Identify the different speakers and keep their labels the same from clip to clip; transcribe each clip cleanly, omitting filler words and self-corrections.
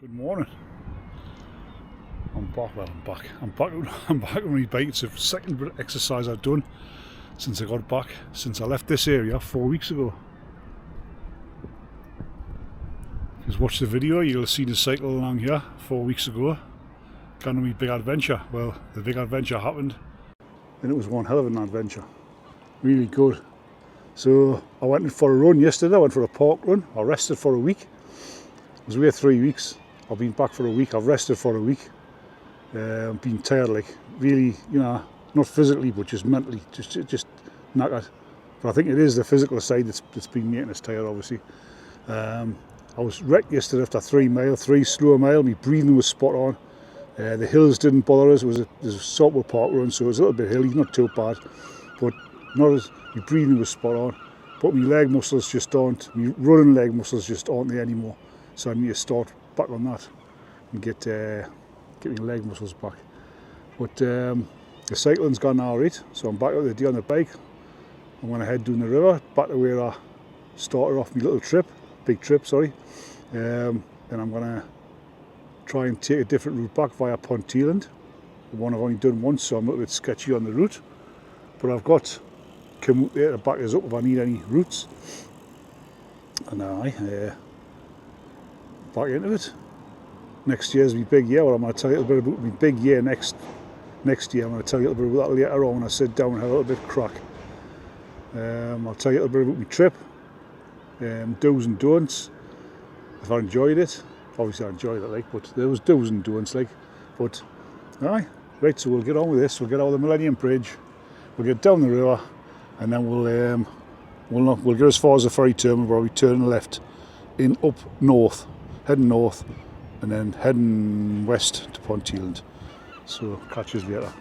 Speaker 1: Good morning. I'm back. Well, I'm back. I'm back on my bike. It's the second exercise I've done since I got back. Since I left this area 4 weeks ago. If you've watched the video, you'll have seen the cycle along here 4 weeks ago. Kind of my big adventure. Well, the big adventure happened, and it was one hell of an adventure. Really good. So I went for a run yesterday. I went for a park run. I rested for a week. I was away 3 weeks. I've been back for a week. I've rested for a week. I've been tired, like really, not physically, but just mentally, just knackered. But I think it is the physical side that's been making us tired, obviously. I was wrecked yesterday after 3 slow mile. My breathing was spot on. The hills didn't bother us. It was a Saltwell Park run, so it was a little bit hilly, not too bad, but not as. My breathing was spot on. But my leg muscles just aren't. My running leg muscles just aren't there anymore. So I need to start back on that and get my leg muscles back. But the cycling's gone alright, so I'm back out the day on the bike. I'm going to head down the river, back to where I started off my little trip, big trip, sorry. And I'm going to try and take a different route back via Ponteland. The one I've only done once, so I'm a little bit sketchy on the route. But I've got Commute there to back us up if I need any routes. And back into it. Next year's my big year. Well, I'm going to tell you a little bit about my big year next year. I'm going to tell you a little bit about that later on when I sit down and have a little bit of crack. I'll tell you a little bit about my trip, do's and don'ts. If I enjoyed it, obviously I enjoyed it, like, but there was do's and don'ts, like. But right, so we'll get on with this. We'll get over the Millennium Bridge. We'll get down the river, and then we'll get as far as the ferry terminal where we turn left in up north. Heading north and then heading west to Ponteland. So catch us later.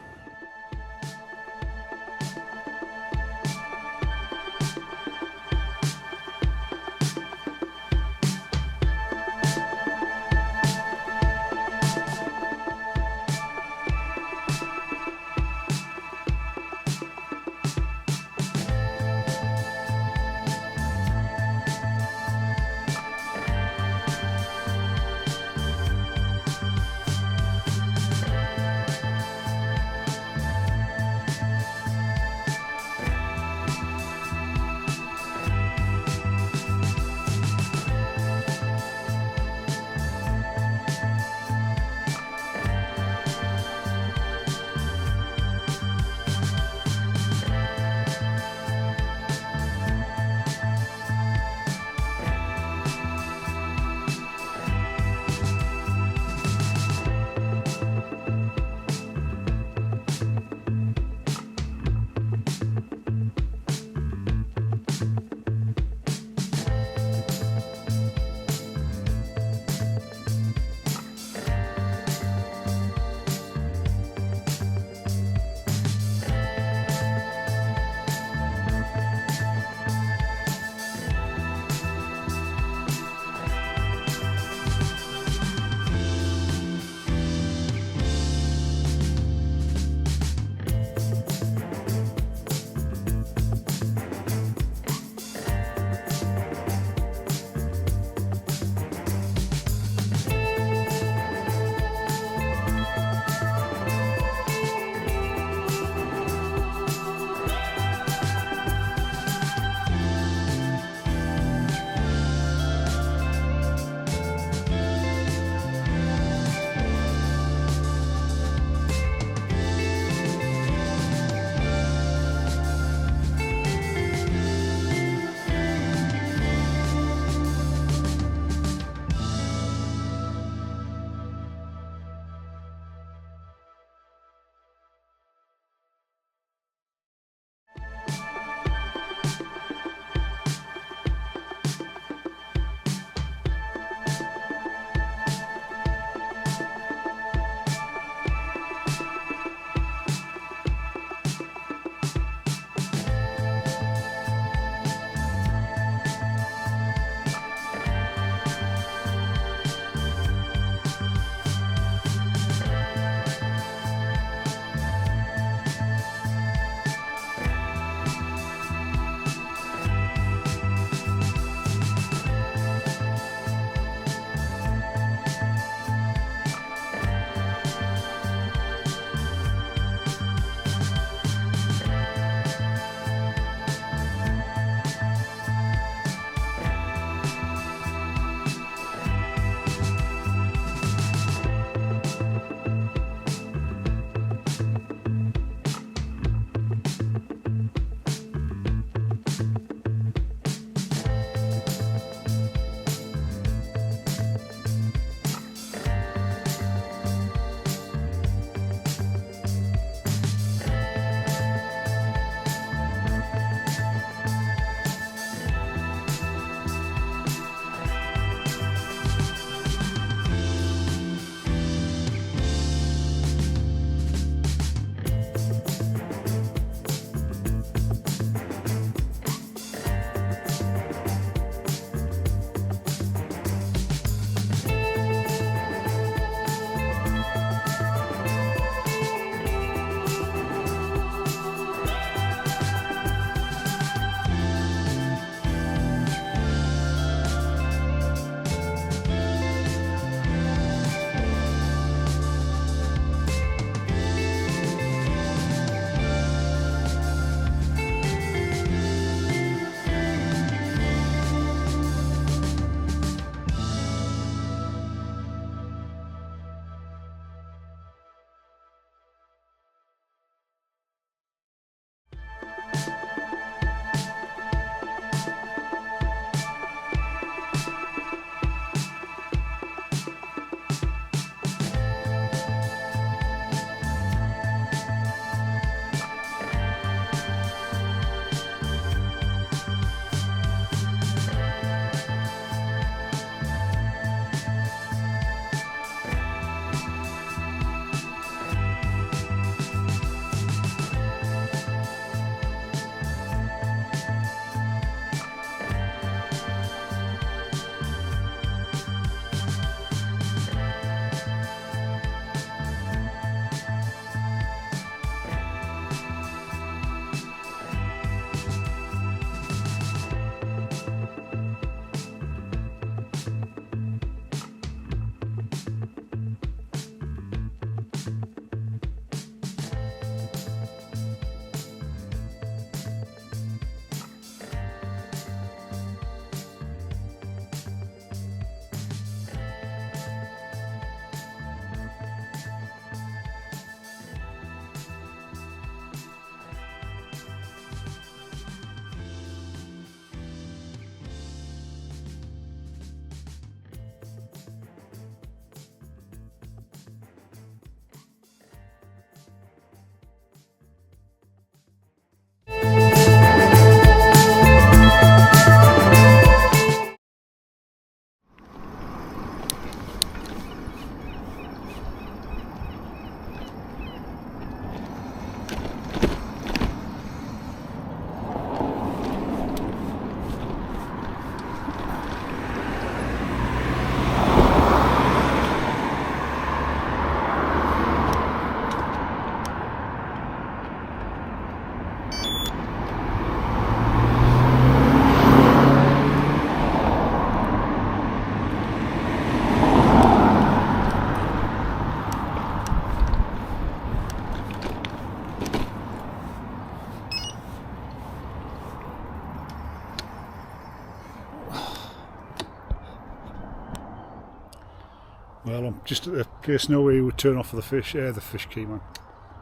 Speaker 1: Well, I'm just at the place now where you would turn off for the fish quay, man,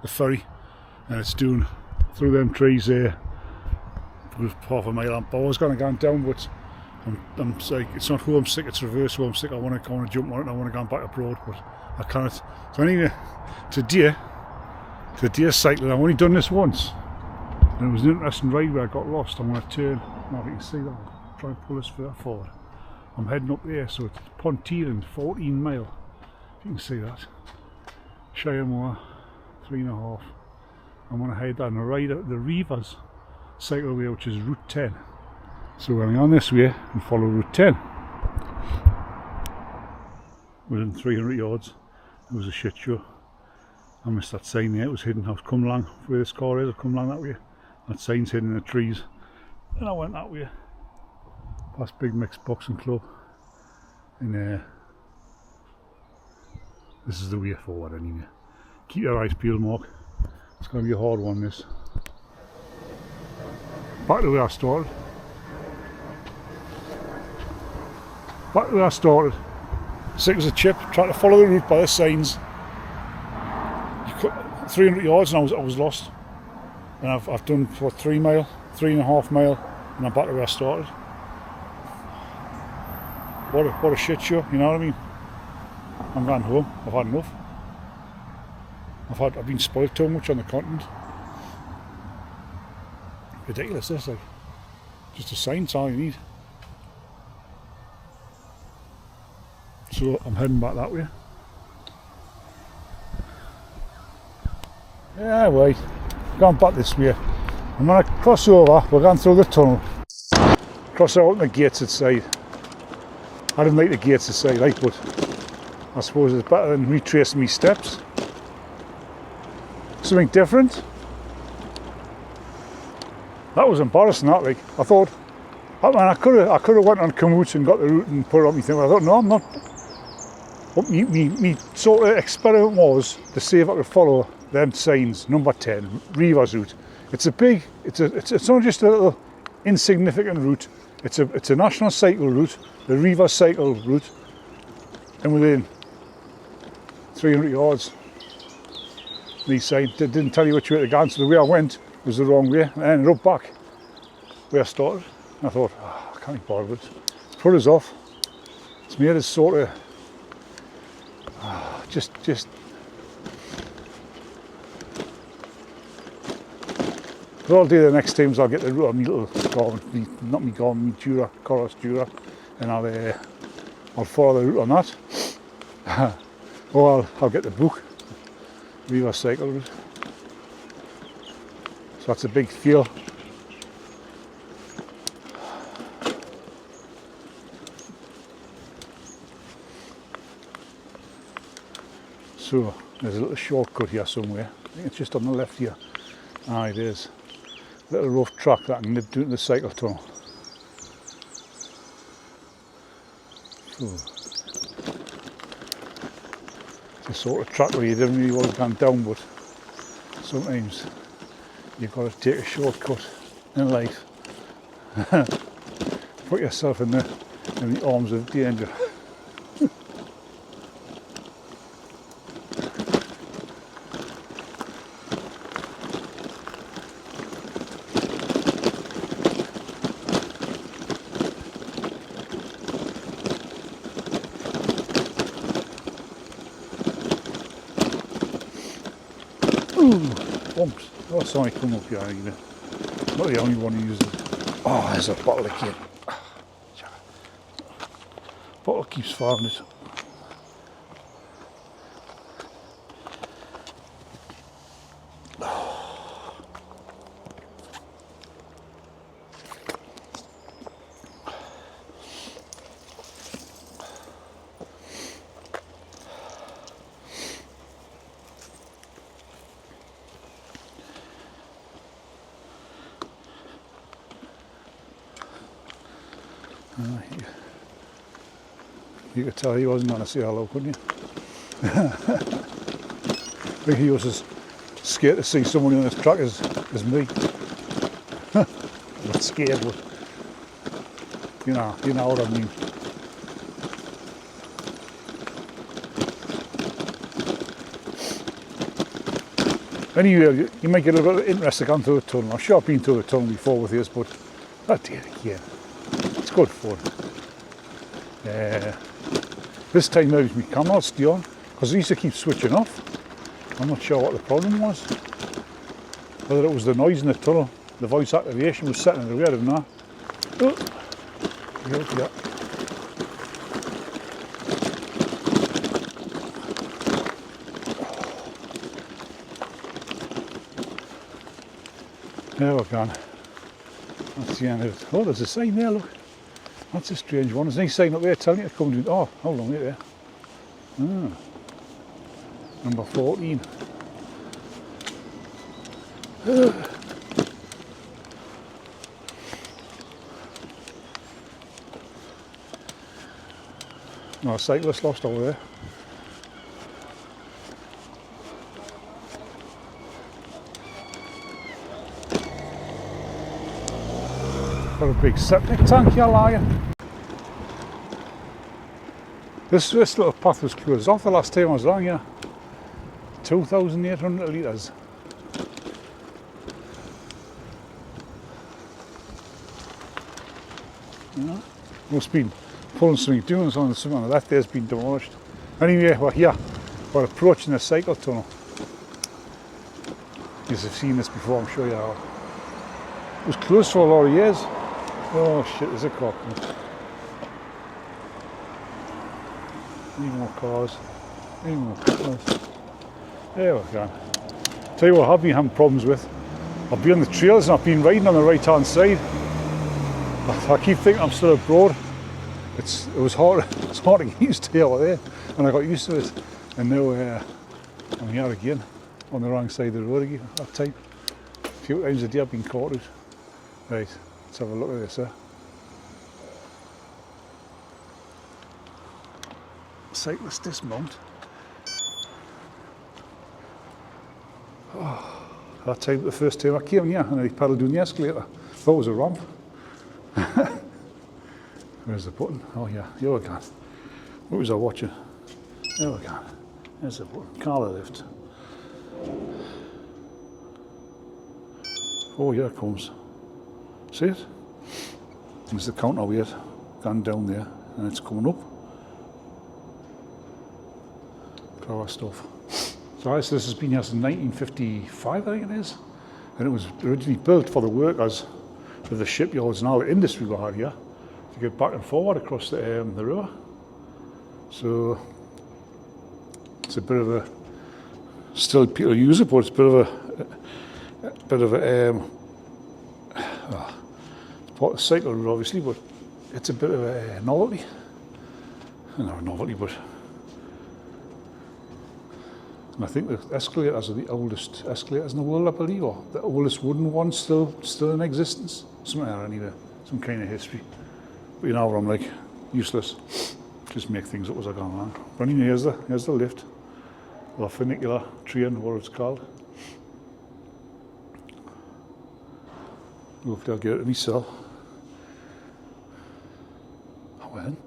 Speaker 1: the ferry, and it's doing through them trees there, half a mile up. I was going to go down, but I'm like, it's not who I'm sick, it's reverse who I'm sick. I want to jump on it and I want to go back abroad, but I can't. So anyway, today cycling, I've only done this once, and it was an interesting ride where I got lost. I'm going to turn, now if you can see that, I'll try and pull this further forward. I'm heading up there, so it's Ponteland, 14 mile, if you can see that. Shiremoor, 3.5. I'm going to head down the right at the Reavers cycleway, which is Route 10. So we're going on this way and follow Route 10. Within 300 yards, it was a shit show. I missed that sign there, it was hidden. I've come along where this car is, I've come along that way. That sign's hidden in the trees. And I went that way, past Big Mixed Boxing Club. And this is the way forward anyway. Keep your eyes peeled, Mark. It's going to be a hard one, this. Back to where I started. Back to where I started. Sick as a chip, trying to follow the route by the signs. 300 yards and I was lost. And I've done for 3.5 mile, and I'm back to where I started. What a shit show, you know what I mean? I'm going home, I've had enough. I've been spoiled too much on the continent. Ridiculous, this, like. Just a sign's all you need. So I'm heading back that way. Yeah, wait. Going back this way. I'm going to cross over, we're going through the tunnel. Cross out the gates outside. I didn't like the gates outside, like, but I suppose it's better than retracing my steps. Something different. That was embarrassing, that, like. I thought, oh man, I could have went on Komoot and got the route and put it on my thing, but I thought, no, I'm not. What me sort of experiment was to see if I could follow them signs, number 10, Reavers route. It's a big, it's not just a little insignificant route. It's a national cycle route, the Reavers cycle route, and within 300 yards, these signs didn't tell you which way to go, so the way I went was the wrong way, and I ended up back where I started. And I thought, oh, I can't be bothered with it. It's put us off. It's made us sort of just what I'll do the next time is I'll get the route on my little Garmin, not my Garmin, my Jura, Coros Jura, and I'll follow the route on that. Or I'll get the book, Reavers cycle route. So that's a big feel. So there's a little shortcut here somewhere. I think it's just on the left here. Ah, it is. Little rough track that I can nip down the cycle tunnel. So, it's a sort of track where you don't really want to go down, but sometimes you've got to take a shortcut in life. Put yourself in the arms of danger. Bumps. Oh, sorry, come up here. Not the only one who uses it. Oh, there's a bottle again. Bottle keeps firing it. You could tell he wasn't going to say hello, couldn't you? I think he was as scared to see someone on this track as me. Not scared, but you know what I mean. Anyway, you might get a little interest going through the tunnel. I'm sure I've been through the tunnel before with this, but not doing it again. It's good fun. This time maybe my camera stay on, because it used to keep switching off. I'm not sure what the problem was. Whether it was the noise in the tunnel, the voice activation was setting it away, I don't know. Oh. Yeah. There we're gone. That's the end of it. Oh, there's a sign there, look. That's a strange one. There's a nice sign up there telling you to come to... Oh, hold on, wait there. Ah. Number 14. No, a cyclist lost over there. Got a big septic tank here, lying. This little path was closed off the last time I was down here. 2,800 litres. Yeah. Must be pulling something, doing something on that day's been demolished. Anyway, we're here. We're approaching the cycle tunnel. You've seen this before, I'm sure you have. It was closed for a lot of years. Oh shit, there's a clock. Need more cars. Need more cars. There we go. Tell you what I've been having problems with. I've been on the trails and I've been riding on the right hand side. I keep thinking I'm still abroad. It's hard to get used to over there, and I got used to it. And now I'm here again on the wrong side of the road again. That time. A few times a day I've been caught out. Right, let's have a look at this. Cyclist dismount. Oh, that time, the first time I came here, and I paddled down the escalator. Thought it was a ramp. Where's the button? Oh yeah, here we go. What was I watching? There we go. There's the button. Car lift. Oh, here it comes. See it? There's the counterweight gone down there, and it's coming up. Clever stuff. So this has been here since 1955, I think it is. And it was originally built for the workers of the shipyards and all the industry we had here to get back and forward across the river. So it's a bit of a, still people use it, but it's a bit of a it's part of the cycle route obviously, but it's a bit of a novelty. Not a novelty, but and I think the escalators are the oldest escalators in the world, I believe, or the oldest wooden ones still in existence. Something like that anyway, some kind of history. But you know where I'm like, useless. Just make things up as I go along. But anyway, here's the lift. The funicular train, what it's called. Hopefully I'll get it in my cell. Hop in.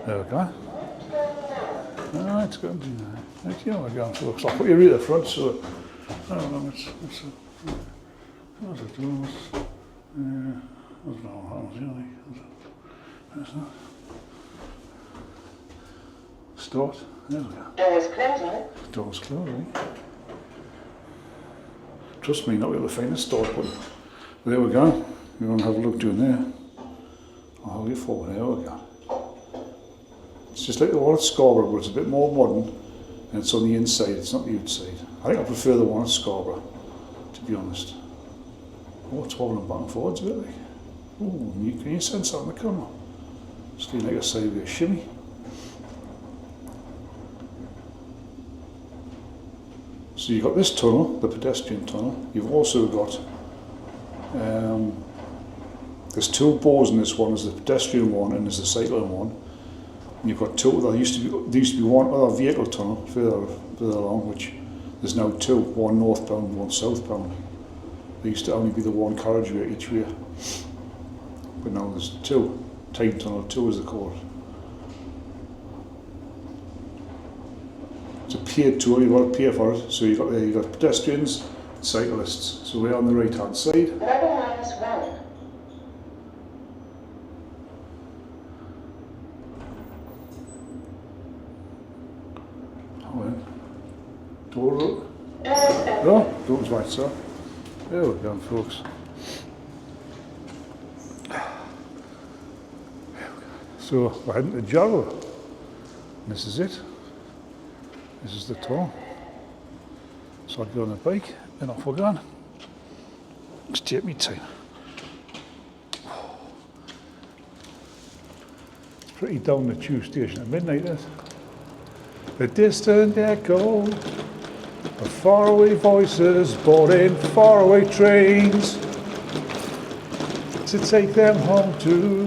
Speaker 1: There we go. Ah, it's going to be nice. Like, you know, again, so I'll put you right at the front, so I don't know, what's it doing? I don't know what happens, you know, there's that. Start, there we go.
Speaker 2: Doors closing.
Speaker 1: Doors closing. Trust me, not able to find the start button. There we go. We're going to have a look down there. I'll hold it forward, there we go. It's just like the one at Scarborough, but it's a bit more modern, and it's on the inside, it's not the outside. I think I prefer the one at Scarborough, to be honest. Oh, it's wobbling back and forwards a bit like. Oh, can you sense that on the camera? It's getting like a sideways shimmy. So you've got this tunnel, the pedestrian tunnel. You've also got, there's two bores in this one. There's the pedestrian one and there's the cycling one. And you've got two. There used to be one other vehicle tunnel further along, which there's now two, one northbound, one southbound. There used to only be the one carriageway each way, but now there's two. Time Tunnel 2 is the called. It's a paid tour, you've got to pay for it. So you've got pedestrians, cyclists. So we're on the right hand side.
Speaker 2: -1.
Speaker 1: Oh, then. Door up. No, door's right, sir. There we go, folks. So we're heading to Jarrow. This is it. This is the tour. So I'll get on the bike and off we're going. Just take me time. It's pretty down the tube station at midnight, isn't it? The distant echo of faraway voices boarding faraway trains to take them home to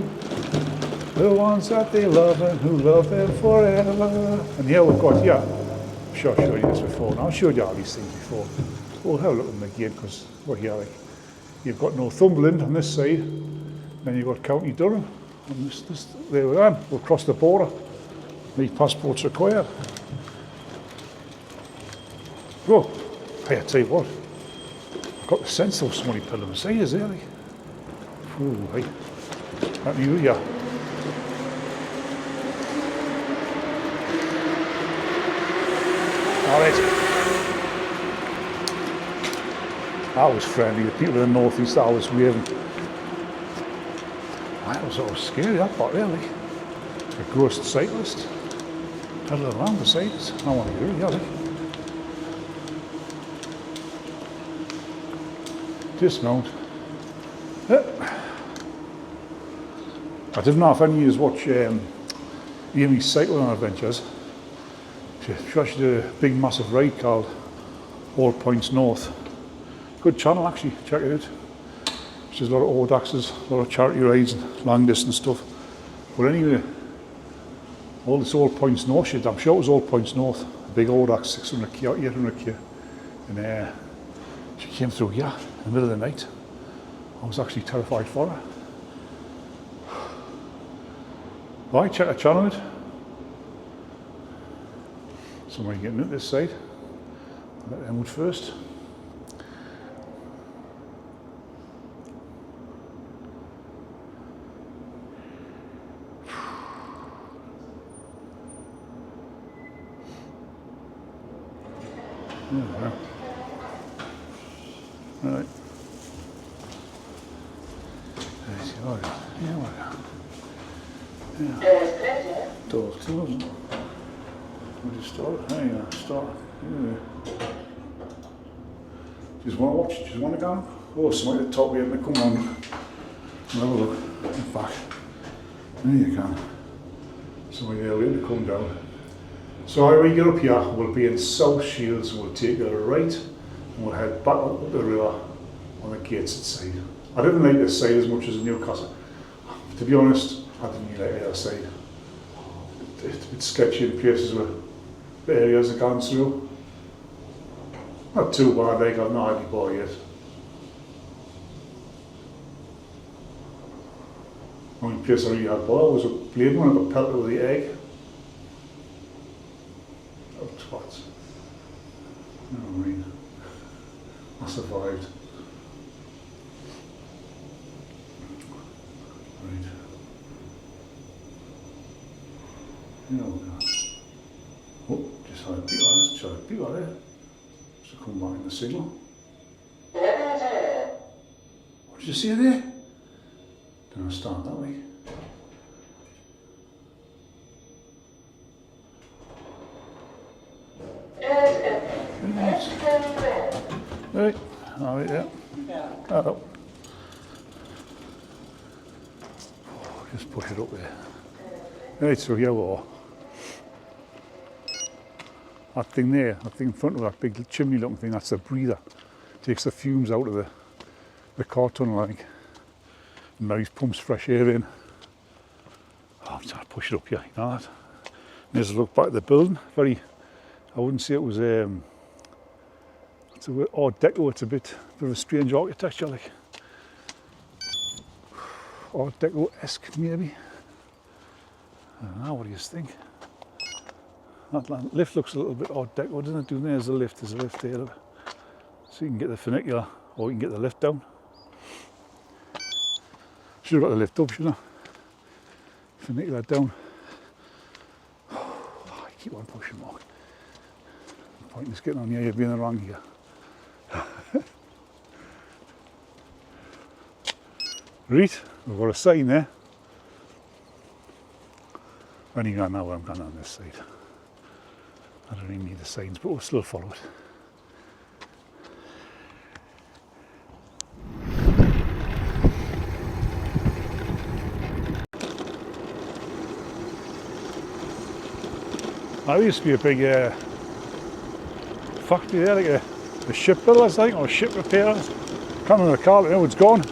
Speaker 1: the ones that they love and who love them forever. And here we've got, yeah, I'm sure I've showed you this before. Now I've showed you all these things before. We'll have a look at them again because we're here. Like, you've got Northumberland on this side, then you've got County Durham. And there we are. We'll cross the border. Need passports required. Well, hey, I tell you what, I've got the sense of somebody pulling beside us there. Like. Ooh, hey, that you, yeah. All right. That was friendly. The people in the northeast, I was waving. That was sort of scary, that part, really. A ghost cyclist pedaling around beside us. I want to hear it, yeah, like. Dismount. I didn't know if any of you watch Amy's cycling adventures. She actually did a big massive ride called All Points North. Good channel actually, check it out. She does a lot of old axes, a lot of charity rides and long distance stuff. But anyway, all this All Points North shit, I'm sure it was All Points North, a big old axe, 600k or 800k. And she came through here in the middle of the night. I was actually terrified for her. Right, check the channel out. Somebody getting at this side. Let them out first. There we go. Right. There's the order. Here we go. Yeah. Door's closed. We'll just start. There you go. Start. Yeah. Just want to watch? Just want to go? Oh, somebody at the top here to come on. Have a look. In fact, there you go. Somebody there waiting to come down. So how we get up here, we'll be in South Shields, we'll take a right and we'll head back up the river on the Gateshead side. I didn't like this side as much as Newcastle. To be honest, I didn't really like the other side. It's a bit sketchy in places where the areas are gone through. Not too bad, like I've not had any bore yet. The only place I really had bore was a blade one, I got pelted with the egg. Oh, twats. You know what I mean? I survived. Right. You know, oh, just had a beat on it, try a beat on it. So come back in the signal. What did you see there? Don't start that way. Right, alright, yeah. Oh. Just push it up there. Right, so here we are. That thing there, that thing in front of that big chimney looking thing, that's a breather. Takes the fumes out of the car tunnel, I think. And Mary's pumps fresh air in. Oh, I'm trying to push it up here, you know that? There's a look back at the building. Very, I wouldn't say it was it's a Art Deco, it's a bit of a strange architecture, like Art Deco-esque maybe. I don't know, what do you think? That lift looks a little bit odd deco, doesn't it? There's a lift there. Look. So you can get the funicular or you can get the lift down. Should have got the lift up, shouldn't I? Funicular down. Oh, I keep on pushing, Mark. The point is getting on here, you're being wrong here. Right, we've got a sign there. When you go now, I'm going on this side. I don't really need the signs, but we'll still follow it. There used to be a big factory there, like a shipbuilders, I think, or ship repairers. Can't remember the car, but now it's gone.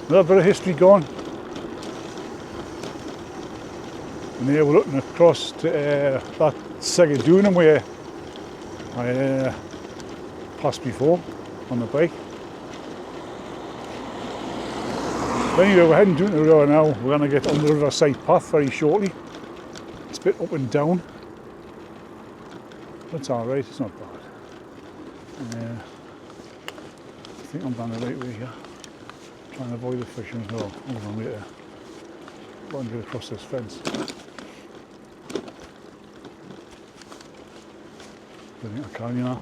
Speaker 1: Another bit of history gone. And there we're looking across to that Segadunum where I passed before on the bike. But anyway, we're heading down the river now. We're going to get on the riverside path very shortly. It's a bit up and down. That's alright, it's not bad. I think I'm down the right way here. Trying to avoid the fishing as well. Hold on later. Got to get across this fence. I think I can, you know.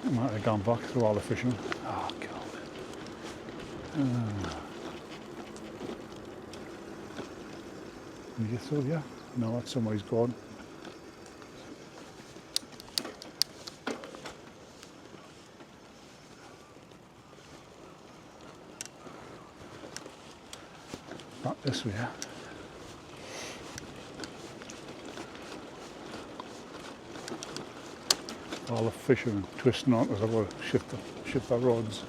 Speaker 1: I might have gone back through all the fishing. Oh God. Can you get through here? No, that's somebody's gone. Back this way. All the fishing and twisting on because I've got to shift the rods.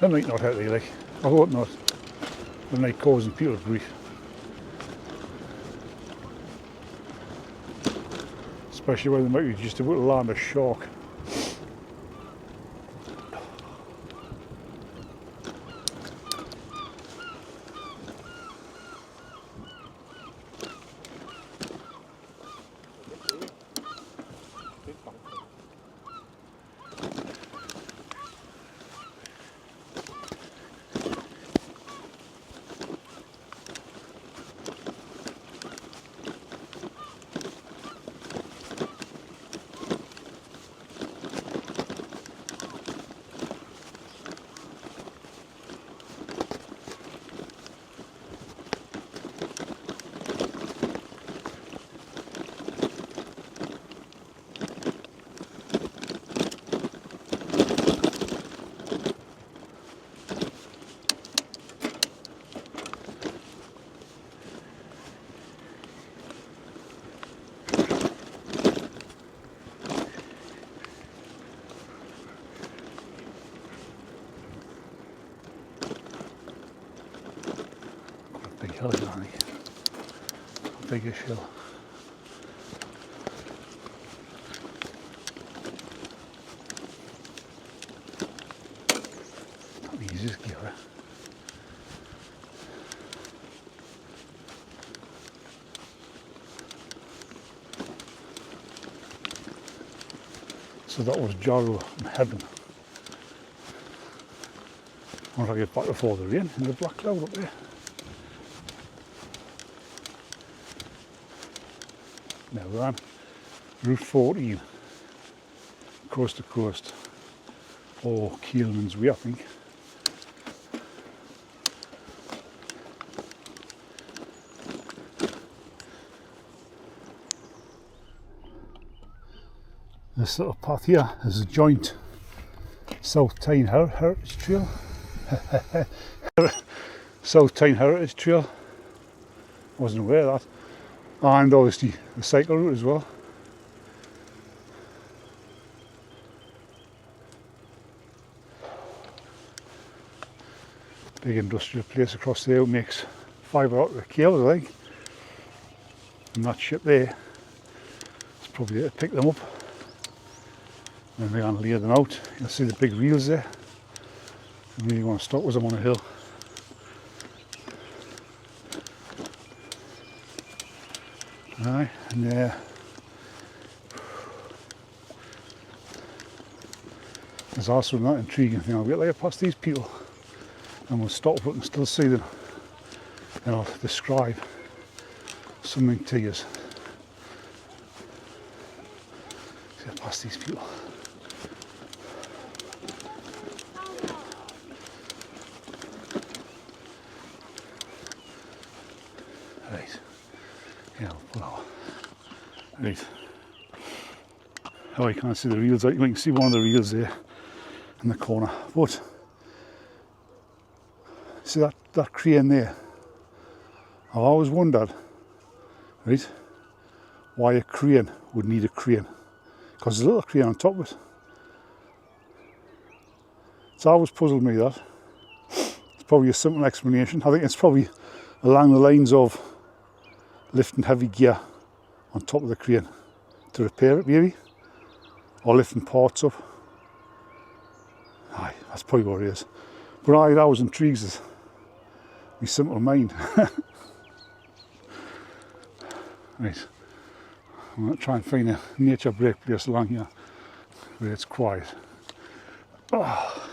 Speaker 1: They might not hurt really, I hope not. They might causing people grief. Especially when they might be just about to land a shark. Big hill, Johnny. Biggest hill. Not the easiest gear. So that was Jarrow in heaven. Once I get back before the rain in the black cloud up there. Now we're on Route 14, coast to coast, or Keelman's Way, I think. This little path here is a joint South Tyne Heritage Trail. South Tyne Heritage Trail. Wasn't aware of that. And obviously the cycle route as well. Big industrial place across there, makes fibre optic cables, I think. And that ship there is probably there to pick them up. And they're going to lay them out. You'll see the big wheels there. I really want to stop as I'm on a hill. Aye, and there's also that intriguing thing. I'll get like past these people and we'll stop but and still see them, and I'll describe something to you. Get past these people. Right. Yeah, I'll pull out. Right. Oh, you can't see the reels. You can see one of the reels there in the corner. But see that crane there? I've always wondered, right, why a crane would need a crane. Because there's a little crane on top of it. It's always puzzled me, that. It's probably a simple explanation. I think it's probably along the lines of lifting heavy gear on top of the crane to repair it, maybe, or lifting parts up. Aye, that's probably what it is. But aye, that was intrigues us. My simple mind. Right, I'm going to try and find a nature break place along here where it's quiet. Oh.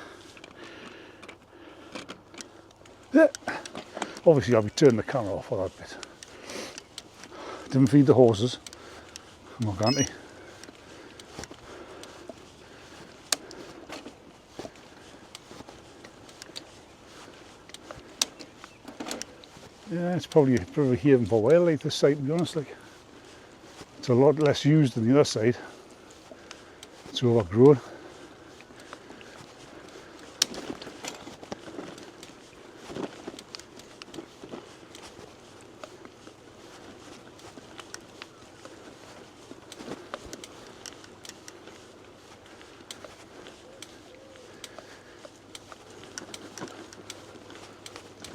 Speaker 1: Yeah. Obviously I'll be turning the camera off for that bit. Didn't feed the horses. I'm not going to. Yeah, it's probably a bit of a haven for wildlife, this site, to be honest. Like, it's a lot less used than the other side. It's overgrown.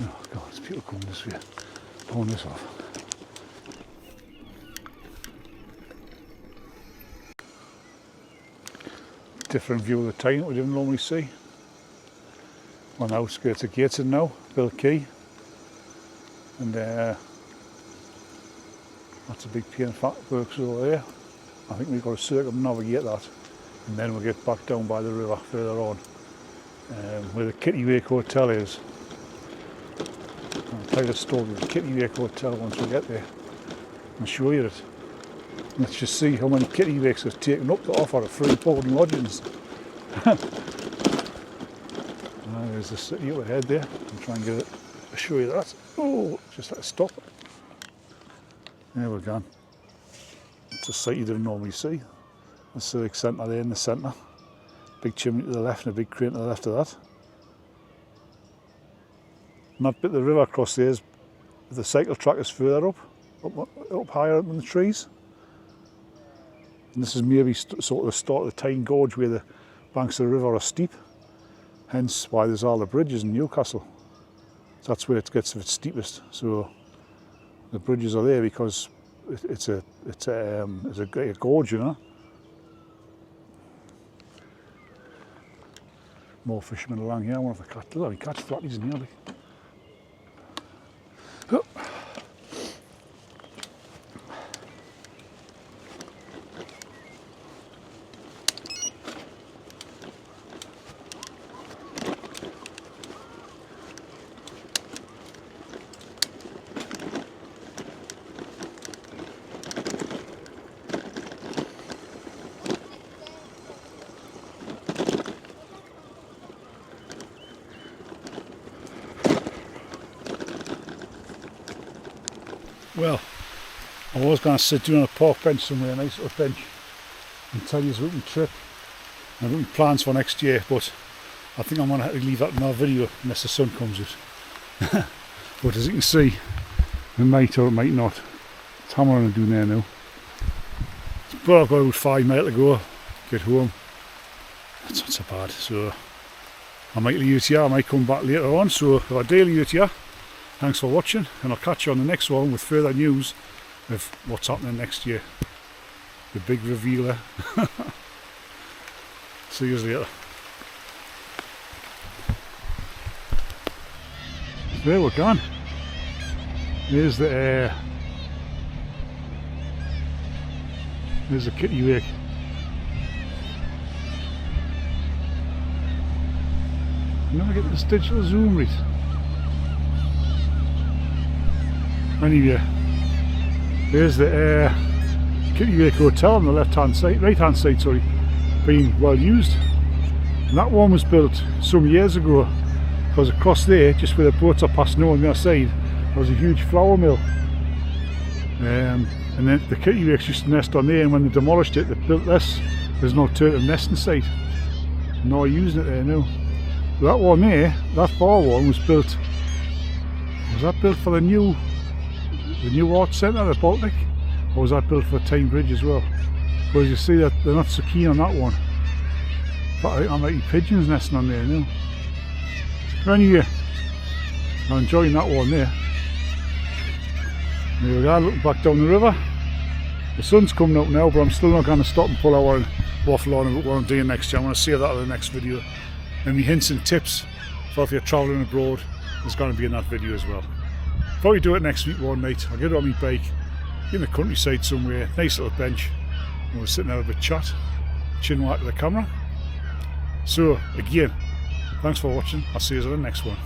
Speaker 1: Oh God, there's people coming this way. Pulling this off. Different view of the town that we didn't normally see. On the outskirts of Gateshead now, Bill Key. And that's a big paint works over there. I think we've got to circumnavigate that, and then we'll get back down by the river further on, where the Kitty Hotel is. I'll tell you the story of the Kitty Hotel once we get there and show you it. Let's just see how many kitty wakes are taken up to offer a free board and lodgings. There's the city up ahead there. I'll try and get it to show you that. Oh, just let it stop. There we're gone. It's a site you didn't normally see. The civic centre there in the centre. Big chimney to the left and a big crane to the left of that. And that bit of the river across there is the cycle track is further up higher up in the trees. And this is maybe sort of the start of the Tyne Gorge where the banks of the river are steep. Hence why there's all the bridges in Newcastle. That's where it gets its steepest. So the bridges are there because it's a great gorge, you know. More fishermen along here. I wonder if I catch flatties in here. Like. Oh. Well, I was going to sit down on a park bench somewhere, a nice little bench, and tell you about my trip and about my plans for next year, but I think I'm going to have to leave that in our video unless the sun comes out. But as you can see, it might or it might not. It's hammering and doing there now. But I've got about 5 miles to go, get home. That's not so bad, so I might leave it here, I might come back later on, so if I do leave it here, thanks for watching, and I'll catch you on the next one with further news of what's happening next year. The big revealer. See you later. There we're gone. There's the There's a kittiwake. I'm never getting this digital zoom right. Anyway, there's the kittiwake hotel on the left-hand side, right-hand side, sorry, being well used. And that one was built some years ago because across there, just where the boats are passing over on the other side, there was a huge flour mill. And then the kittiwakes used to nest on there, and when they demolished it, they built this. There's no turtle nest inside. No using it there now. But that one there, that far one was built. Was that built for the new arts centre at Baltic? Or was that built for Tyne Bridge as well? But as you see, that they're not so keen on that one. But I think there might be pigeons nesting on there now. But anyway, I'm enjoying that one there. There we are, looking back down the river. The sun's coming up now, but I'm still not going to stop and pull out and waffle on about what I'm doing next year. I'm going to save that for the next video. And my hints and tips for if you're travelling abroad is going to be in that video as well. Probably do it next week one night. I'll get it on my bike, in the countryside somewhere, nice little bench, and we'll sit and have a bit chat, chin whack to the camera. So again, thanks for watching. I'll see you in the next one.